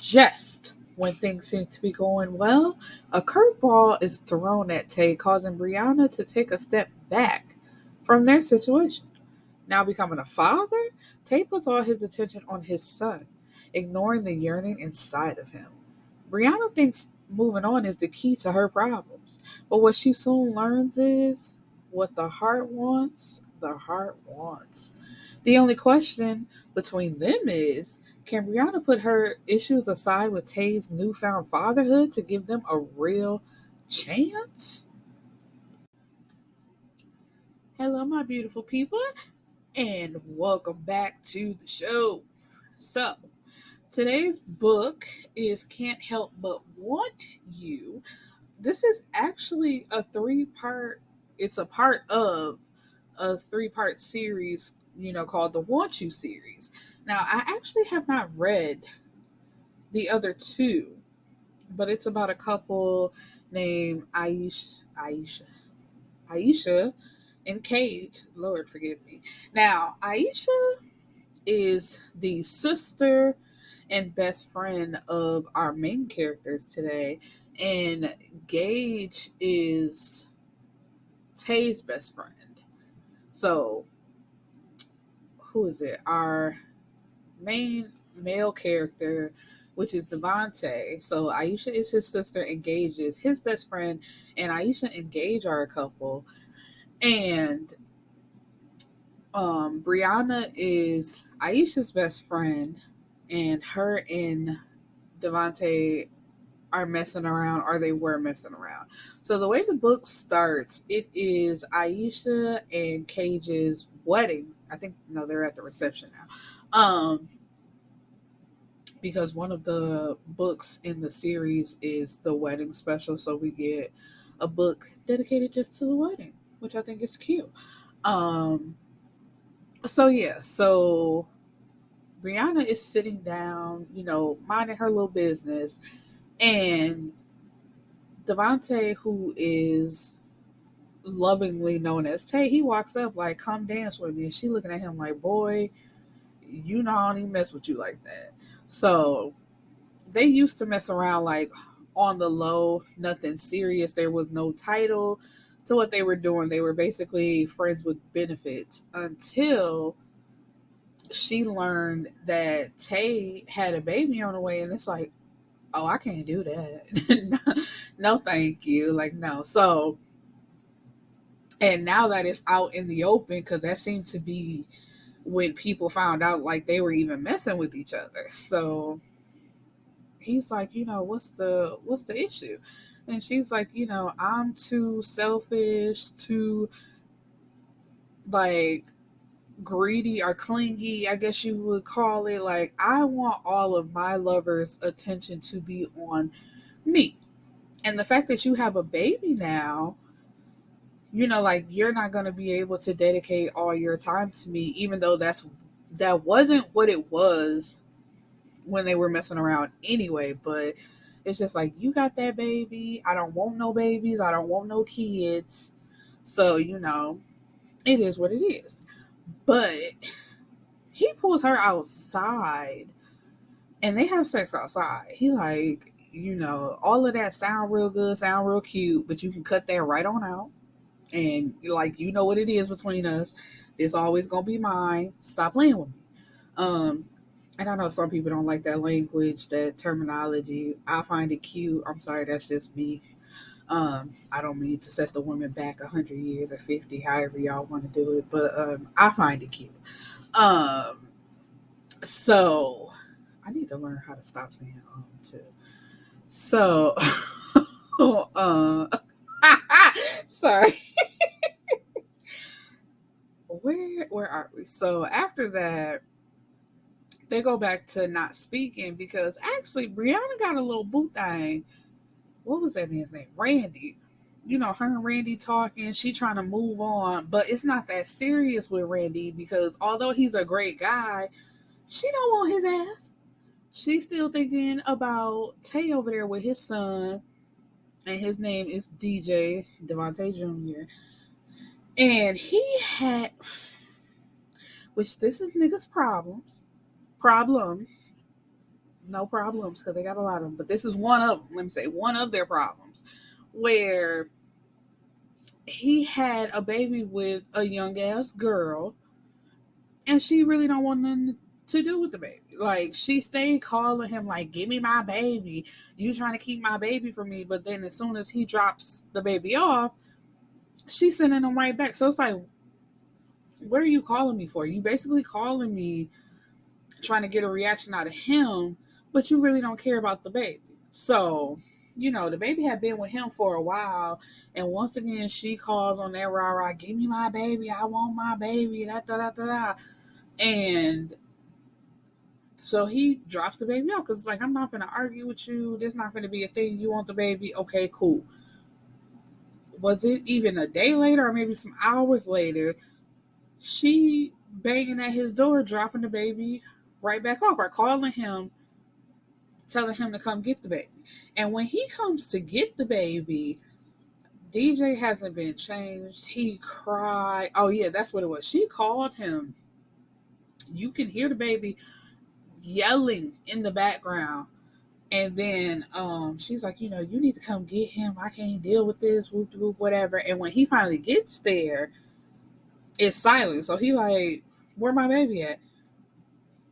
Just when things seem to be going well, a curveball is thrown at Tay, causing Brianna to take a step back from their situation. Now becoming a father, Tay puts all his attention on his son, ignoring the yearning inside of him. Brianna thinks moving on is the key to her problems, but what she soon learns is what the heart wants, the heart wants. The only question between them is, can Brianna put her issues aside with Tay's newfound fatherhood to give them a real chance? Hello, my beautiful people, and welcome back to the show. So, today's book is Can't Help But Want You. This is actually a it's a part of a three-part series, called the Want You series. Now, I actually have not read the other two, but it's about a couple named Aisha and Cage. Lord forgive me. Now, Aisha is the sister and best friend of our main characters today, and Gage is Tay's best friend. So, who is it? Our main male character, which is Devontae. So Aisha is his sister, and Gage is his best friend, and Aisha and Gage are a couple. And Brianna is Aisha's best friend, and her and Devontae are messing around, or they were messing around. So the way the book starts, it is Aisha and Cage's wedding. I think no, they're at the reception now. Because one of the books in the series is the wedding special, so we get a book dedicated just to the wedding, which I think is cute. Um, so Brianna is sitting down, minding her little business, and Devontae, who is lovingly known as Tay, he walks up like, "Come dance with me," and she looking at him like, "Boy, I don't even mess with you like that." So they used to mess around like on the low, nothing serious. There was no title to what they were doing. They were basically friends with benefits until she learned that Tay had a baby on the way, and it's like, oh, I can't do that. No, thank you. Like, no. So, and now that it's out in the open, because that seemed to be when people found out like they were even messing with each other. So he's like, what's the issue? And she's like, I'm too selfish, too like greedy or clingy, I guess you would call it. Like, I want all of my lovers' attention to be on me. And the fact that you have a baby now, like, you're not going to be able to dedicate all your time to me, even though that wasn't what it was when they were messing around anyway. But it's just like, you got that baby, I don't want no babies, I don't want no kids. So, it is what it is. But he pulls her outside and they have sex outside. He like, all of that sound real good, sound real cute, but you can cut that right on out. And like, what it is between us. It's always gonna be mine. Stop playing with me. Um, and I know some people don't like that language, that terminology. I find it cute. I'm sorry, that's just me. I don't mean to set the woman back 100 years or 50, however y'all want to do it, but I find it cute. Um, so I need to learn how to stop saying too. So, uh, sorry. Where are we? So after that, they go back to not speaking because actually Brianna got a little boo thing. What was that man's name? Randy. Her and Randy talking. She trying to move on, but it's not that serious with Randy because although he's a great guy, she don't want his ass. She's still thinking about Tay over there with his son, and his name is DJ Devontae Jr. And he had, which this is niggas' problem. No problems, because they got a lot of them. But this is one of them. Let me say one of their problems, where he had a baby with a young ass girl, and she really don't want nothing to do with the baby. Like, she stayed calling him like, "Give me my baby. You trying to keep my baby from me?" But then as soon as he drops the baby off, she's sending him right back. So it's like, what are you calling me for? You basically calling me trying to get a reaction out of him, but you really don't care about the baby. So, the baby had been with him for a while, and once again, she calls on that rah rah, "Give me my baby, I want my baby," da da da da da. And so he drops the baby off because it's like, I'm not going to argue with you. There's not going to be a thing. You want the baby? Okay, cool. Was it even a day later or maybe some hours later? She banging at his door, dropping the baby right back off, or calling him, telling him to come get the baby. And when he comes to get the baby, DJ hasn't been changed. He cried. Oh, yeah, that's what it was. She called him. You can hear the baby yelling in the background. And then she's like, you need to come get him. I can't deal with this, whoop, whoop, whatever. And when he finally gets there, it's silent. So he like, where my baby at?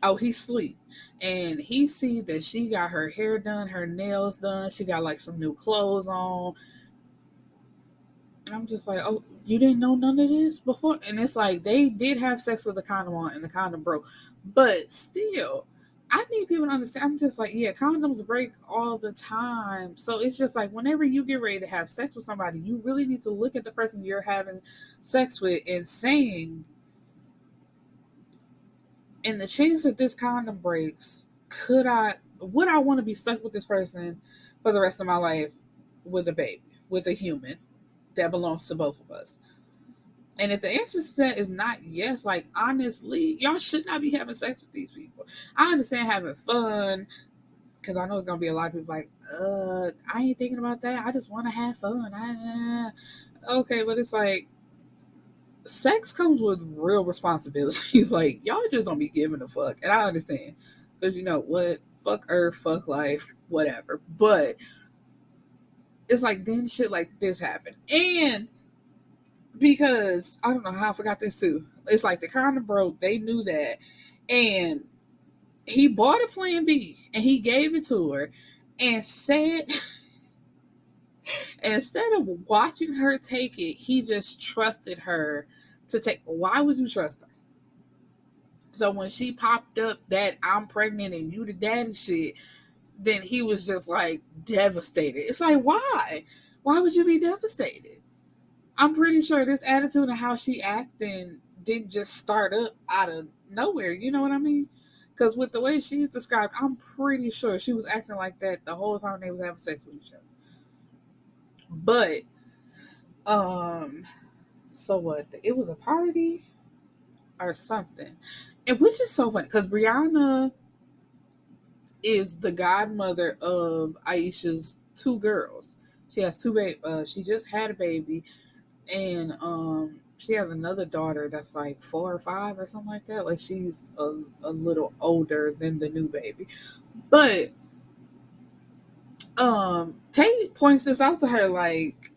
Oh, he's asleep. And he see that she got her hair done, her nails done. She got like some new clothes on. And I'm just like, oh, you didn't know none of this before? And it's like, they did have sex with the condom on and the condom broke. But still, I need people to understand. I'm just like, yeah, condoms break all the time. So it's just like, whenever you get ready to have sex with somebody, you really need to look at the person you're having sex with and saying, in the chance that this condom breaks, would I want to be stuck with this person for the rest of my life with a baby, with a human that belongs to both of us? And if the answer to that is not yes, like, honestly, y'all should not be having sex with these people. I understand having fun, because I know it's gonna be a lot of people like, I ain't thinking about that. I just want to have fun. Okay, but it's like, sex comes with real responsibilities. Like, y'all just don't be giving a fuck, and I understand, because you know what, fuck Earth, fuck life, whatever. But it's like, then shit like this happened, and because I don't know how I forgot this too. It's like the condom broke. They knew that, and he bought a Plan B and he gave it to her, and said, instead of watching her take it, he just trusted her to take. Why would you trust her? So when she popped up that "I'm pregnant and you the daddy" shit, then he was just like devastated. It's like, why? Why would you be devastated? I'm pretty sure this attitude and how she acting didn't just start up out of nowhere. You know what I mean? Because with the way she's described, I'm pretty sure she was acting like that the whole time they was having sex with each other. But, so what? It was a party or something, and which is so funny because Brianna is the godmother of Aisha's two girls. She has two baby. She just had a baby, and she has another daughter that's like 4 or 5 or something like that. Like, she's a little older than the new baby. But Tate points this out to her, like,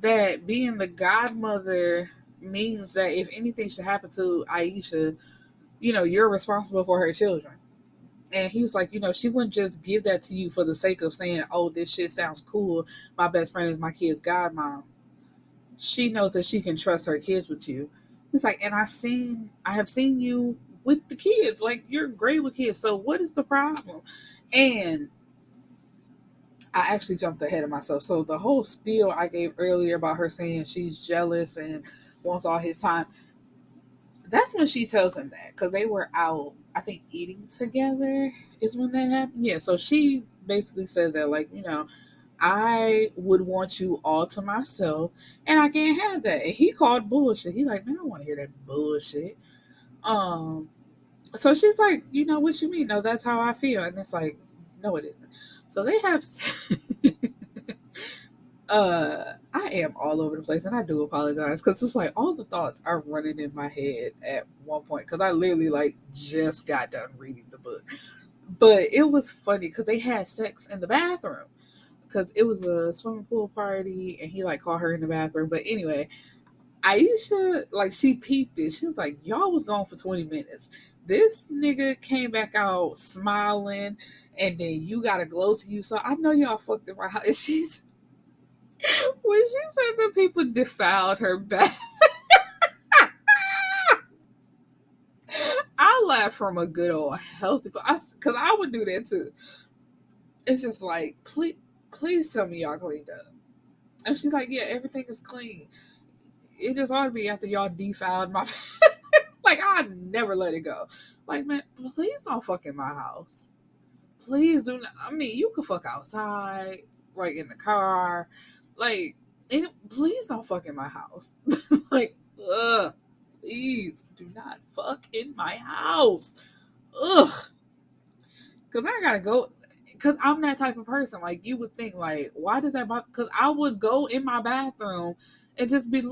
that being the godmother means that if anything should happen to Aisha, you're responsible for her children. And he's like, she wouldn't just give that to you for the sake of saying, "Oh, this shit sounds cool. My best friend is my kid's godmom." She knows that she can trust her kids with you. He's like, and I have seen you with the kids. Like, you're great with kids. So what is the problem? And I actually jumped ahead of myself. So the whole spiel I gave earlier about her saying she's jealous and wants all his time, that's when she tells him that, because they were out, I think, eating together is when that happened. Yeah, so she basically says that, like, I would want you all to myself, and I can't have that. And he called bullshit. He's like, man, I don't want to hear that bullshit. Um, so she's like, what you mean? No, that's how I feel. And it's like, no, it isn't. So they have, I am all over the place, and I do apologize because it's like all the thoughts are running in my head at one point because I literally like just got done reading the book. But it was funny because they had sex in the bathroom because it was a swimming pool party, and he like caught her in the bathroom. But anyway, Aisha, like, she peeped it. She was like, y'all was gone for 20 minutes. This nigga came back out smiling, and then you got a glow to you. So I know y'all fucked in my house. And she's, when she said that people defiled her back, I laughed from a good old healthy, because I would do that too. It's just like, please tell me y'all cleaned up. And she's like, yeah, everything is clean. It just ought to be after y'all defiled my like, I never let it go. Like, man, please don't fuck in my house. Please do not. I mean, you can fuck outside, right in the car. Like, please don't fuck in my house. Like, ugh. Please do not fuck in my house. Ugh. Because I gotta go. Because I'm that type of person. Like, you would think, like, why does that bother? Because I would go in my bathroom and just be,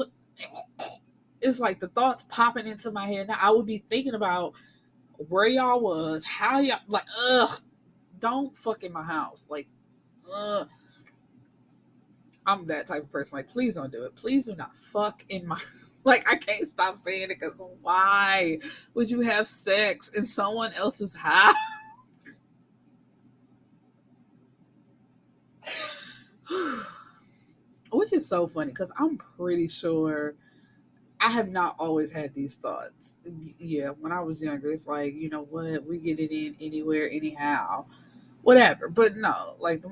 it's like the thoughts popping into my head. Now I would be thinking about where y'all was, how y'all, like, ugh, don't fuck in my house. Like, ugh. I'm that type of person. Like, please don't do it. Please do not fuck in my, like, I can't stop saying it because why would you have sex in someone else's house? Which is so funny because I'm pretty sure I have not always had these thoughts. Yeah, when I was younger, it's like, you know what, we get it in anywhere, anyhow, whatever. But no, like,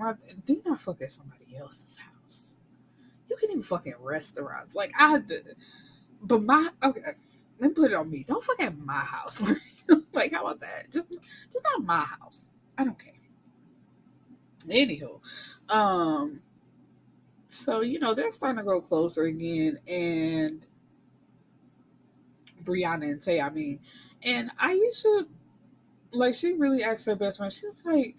do not fuck at somebody else's house. You can even fuck in restaurants. Like, I did, but okay, let me put it on me. Don't fuck at my house. Like, how about that? Just not my house. I don't care. Anywho, um, so they're starting to grow closer again, and Brianna and Tay, I mean. And Aisha, like, she really asked her best friend, she's like,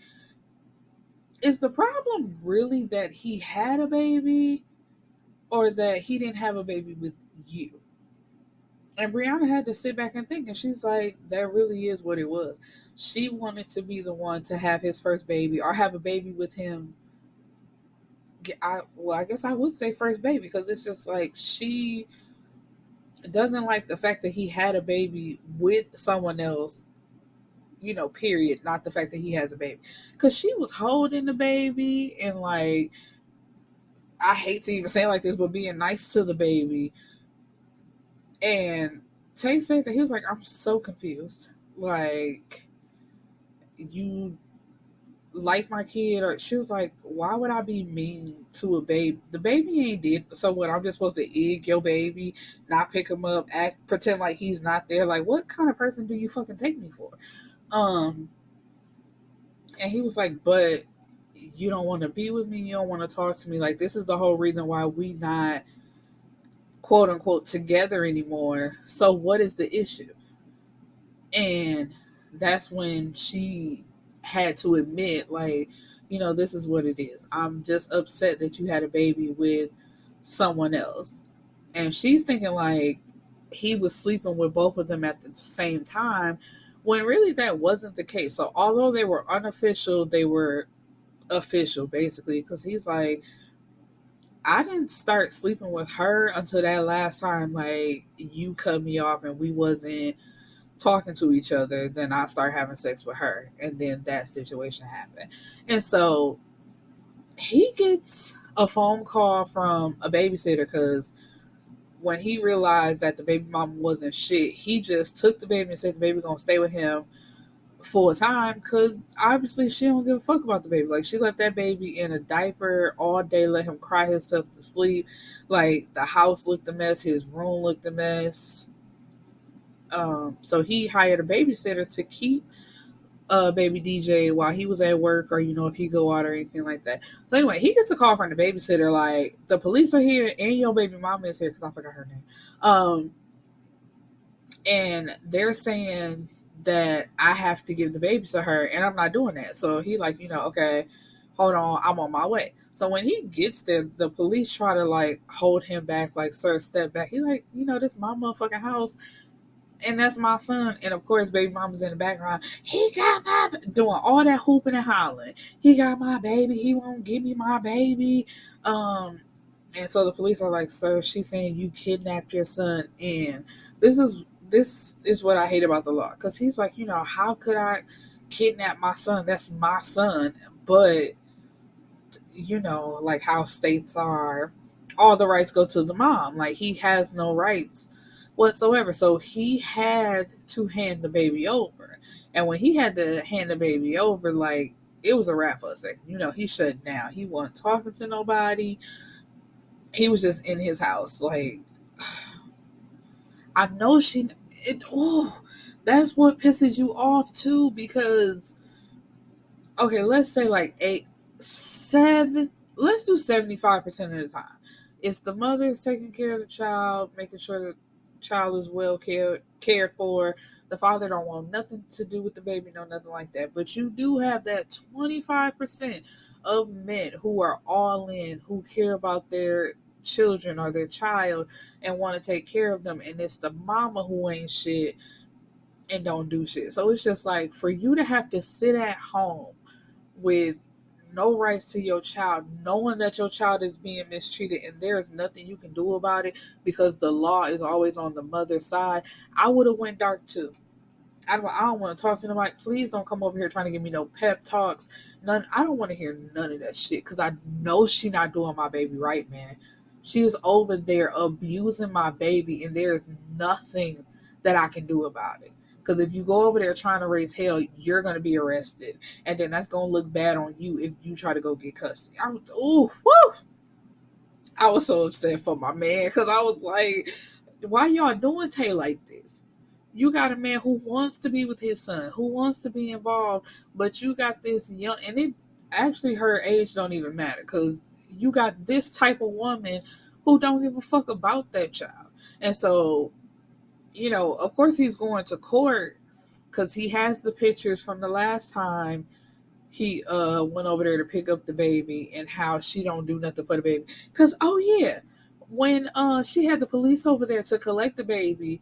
is the problem really that he had a baby or that he didn't have a baby with you? And Brianna had to sit back and think, and she's like, that really is what it was. She wanted to be the one to have his first baby or have a baby with him. I guess I would say first baby because it's just like she doesn't like the fact that he had a baby with someone else, period. Not the fact that he has a baby. Because she was holding the baby and, like, I hate to even say it like this, but being nice to the baby. And Tay said that he was like, I'm so confused. Like, you like my kid? Or she was like, why would I be mean to a baby? The baby ain't dead. So what, I'm just supposed to egg your baby, not pick him up, pretend like he's not there? Like, what kind of person do you fucking take me for? Um, and he was like, but you don't want to be with me. You don't want to talk to me. Like, this is the whole reason why we not quote unquote together anymore. So what is the issue? And that's when she had to admit, like, this is what it is. I'm just upset that you had a baby with someone else. And she's thinking like he was sleeping with both of them at the same time, when really that wasn't the case. So although they were unofficial, they were official basically, because he's like, I didn't start sleeping with her until that last time, like, you cut me off and we wasn't talking to each other. Then I started having sex with her, and then that situation happened. And so he gets a phone call from a babysitter because when he realized that the baby mama wasn't shit, he just took the baby and said the baby gonna stay with him full time because obviously she don't give a fuck about the baby. Like, she left that baby in a diaper all day, let him cry himself to sleep. Like, the house looked a mess, his room looked a mess. So he hired a babysitter to keep baby DJ while he was at work, or if he go out or anything like that. So anyway, he gets a call from the babysitter like, the police are here and your baby mama is here, because I forgot her name. And they're saying that I have to give the baby to her, and I'm not doing that. So he's like, okay, hold on, I'm on my way. So when he gets there, the police try to like hold him back, like, sir, step back. He like, this is my motherfucking house, and that's my son. And of course, baby mama's in the background. He got doing all that hooping and hollering. He got my baby. He won't give me my baby. Um, and so the police are like, sir, she's saying you kidnapped your son. And this is what I hate about the law, because he's like, how could I kidnap my son? That's my son. But like how states are, all the rights go to the mom. Like, he has no rights whatsoever. So he had to hand the baby over. And when he had to hand the baby over, like, it was a wrap for a second. He shut down. He wasn't talking to nobody. He was just in his house. Like, I know that's what pisses you off too, because okay, let's say like 7, let's do 75% of the time. It's the mother's taking care of the child, making sure the child is well cared for. The father don't want nothing to do with the baby, no, nothing like that. But you do have that 25% of men who are all in, who care about their children or their child and want to take care of them. And it's the mama who ain't shit and don't do shit. So it's just like, for you to have to sit at home with no rights to your child, knowing that your child is being mistreated and there is nothing you can do about it because the law is always on the mother's side, I would have went dark too. I don't want to talk to nobody. Please don't come over here trying to give me no pep talks. None. I don't want to hear none of that shit, because I know she not doing my baby right, man. She is over there abusing my baby, and there is nothing that I can do about it. Because if you go over there trying to raise hell, you're going to be arrested. And then that's going to look bad on you if you try to go get custody. I was so upset for my man, because I was like, why y'all doing Tay like this? You got a man who wants to be with his son, who wants to be involved, but you got this young, and it actually, her age don't even matter, because you got this type of woman who don't give a fuck about that child. And so, of course he's going to court because he has the pictures from the last time he went over there to pick up the baby, and how she don't do nothing for the baby. Because, oh yeah, when she had the police over there to collect the baby,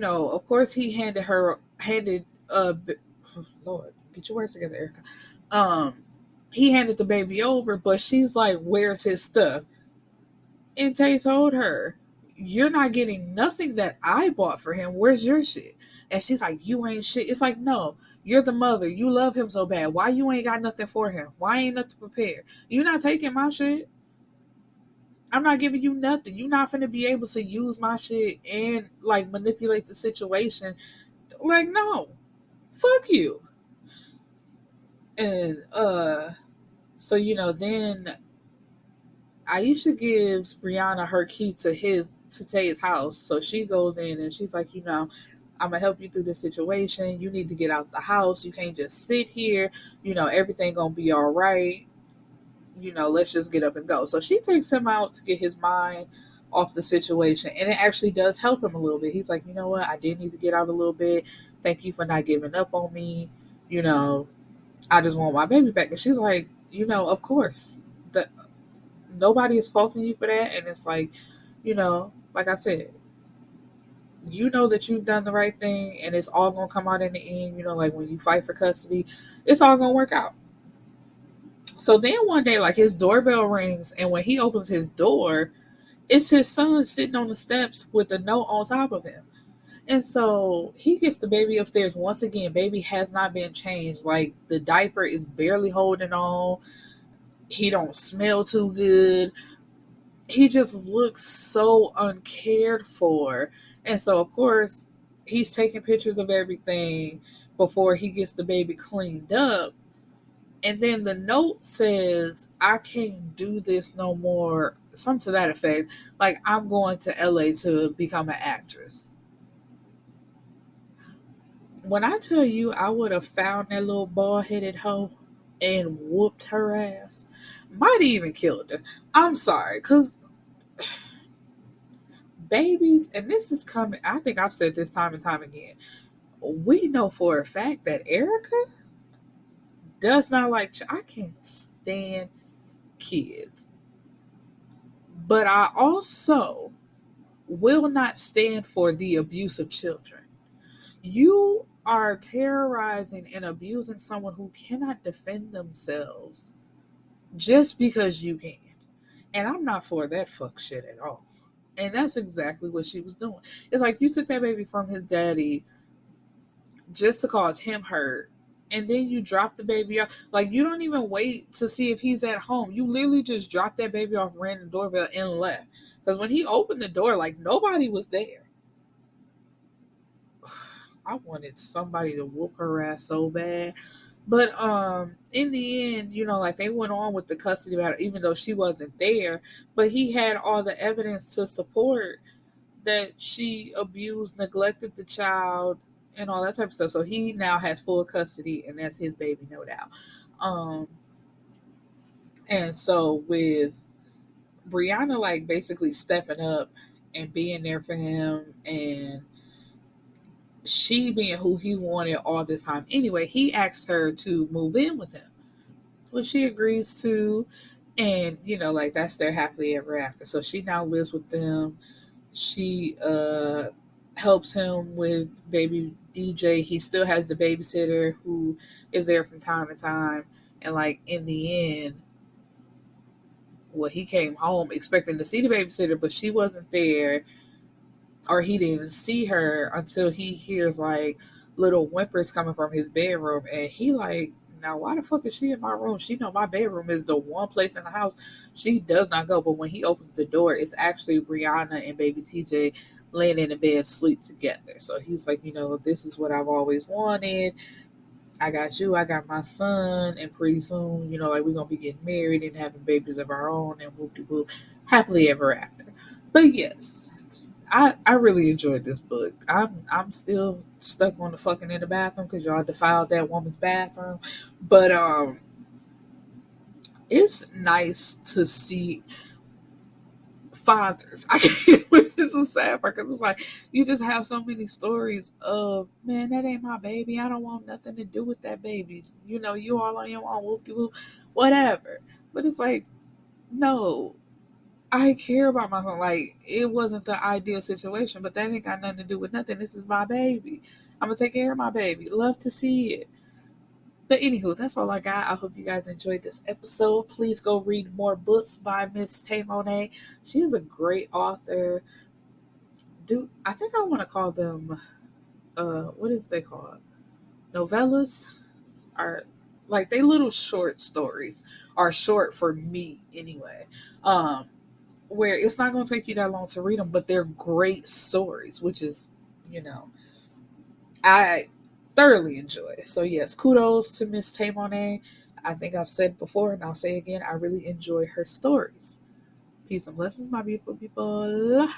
of course he handed Lord, get your words together, Erica. He handed the baby over, but she's like, where's his stuff? And Tay told her, you're not getting nothing that I bought for him. Where's your shit? And she's like, you ain't shit. It's like, no, you're the mother. You love him so bad. Why you ain't got nothing for him? Why ain't nothing prepared? You're not taking my shit. I'm not giving you nothing. You're not going to be able to use my shit and like manipulate the situation. Like, no, fuck you. And so then Aisha gives Brianna her key to Tay's house. So she goes in and she's like, I'm gonna help you through this situation. You need to get out the house. You can't just sit here. Everything gonna be all right. Let's just get up and go. So she takes him out to get his mind off the situation. And it actually does help him a little bit. He's like, you know what? I did need to get out a little bit. Thank you for not giving up on me. I just want my baby back. And she's like, of course. Nobody is faulting you for that. And it's like, like I said, that you've done the right thing, and it's all going to come out in the end. Like when you fight for custody, it's all going to work out. So then one day, like, his doorbell rings, and when he opens his door, it's his son sitting on the steps with a note on top of him. And so he gets the baby upstairs. Once again, baby has not been changed. Like, the diaper is barely holding on. He don't smell too good. He just looks so uncared for. And so, of course, he's taking pictures of everything before he gets the baby cleaned up. And then the note says, I can't do this no more. Something to that effect. Like, I'm going to LA to become an actress. When I tell you I would have found that little bald-headed hoe and whooped her ass, might even killed her. I'm sorry, because babies, and this is coming, I think I've said this time and time again, we know for a fact that Erica does not like, I can't stand kids. But I also will not stand for the abuse of children. You are terrorizing and abusing someone who cannot defend themselves just because you can. And I'm not for that fuck shit at all. And that's exactly what she was doing. It's like you took that baby from his daddy just to cause him hurt. And then you drop the baby off. Like, you don't even wait to see if he's at home. You literally just dropped that baby off, ran the doorbell, and left. Because when he opened the door, like, nobody was there. I wanted somebody to whoop her ass so bad. But in the end, like they went on with the custody battle, even though she wasn't there. But he had all the evidence to support that she abused, neglected the child, and all that type of stuff. So he now has full custody, and that's his baby, no doubt. And so with Brianna, like basically stepping up and being there for him, and she being who he wanted all this time anyway, he asked her to move in with him, which she agrees to. And, like that's their happily ever after. So she now lives with them. She helps him with baby DJ. He still has the babysitter who is there from time to time. And like in the end, well, he came home expecting to see the babysitter, but she wasn't there, or he didn't see her until he hears like little whimpers coming from his bedroom, and he like, now why the fuck is she in my room? She know my bedroom is the one place in the house she does not go. But when he opens the door, it's actually Brianna and baby TJ laying in the bed sleep together. So he's like, this is what I've always wanted. I got you, I got my son, and pretty soon, like we're gonna be getting married and having babies of our own, and whoop de whoop, happily ever after. But yes, I really enjoyed this book. I'm still stuck on the fucking in the bathroom because y'all defiled that woman's bathroom. But it's nice to see fathers. Which is a sad part because it's like you just have so many stories of, man, that ain't my baby. I don't want nothing to do with that baby. You all on your own, whoop de whoop, whatever. But it's like, no, I care about my son. Like, it wasn't the ideal situation, but that ain't got nothing to do with nothing. This is my baby. I'm gonna take care of my baby. Love to see it. But anywho, that's all I got. I hope you guys enjoyed this episode. Please go read more books by Miss Tay Monet. She is a great author. I think I want to call them what is they called? Novellas? Are like they little short stories are short for me anyway. Where it's not going to take you that long to read them, but they're great stories, which is, I thoroughly enjoy. So yes, kudos to Miss Tay Monet. I think I've said before, and I'll say again, I really enjoy her stories. Peace and blessings, my beautiful people.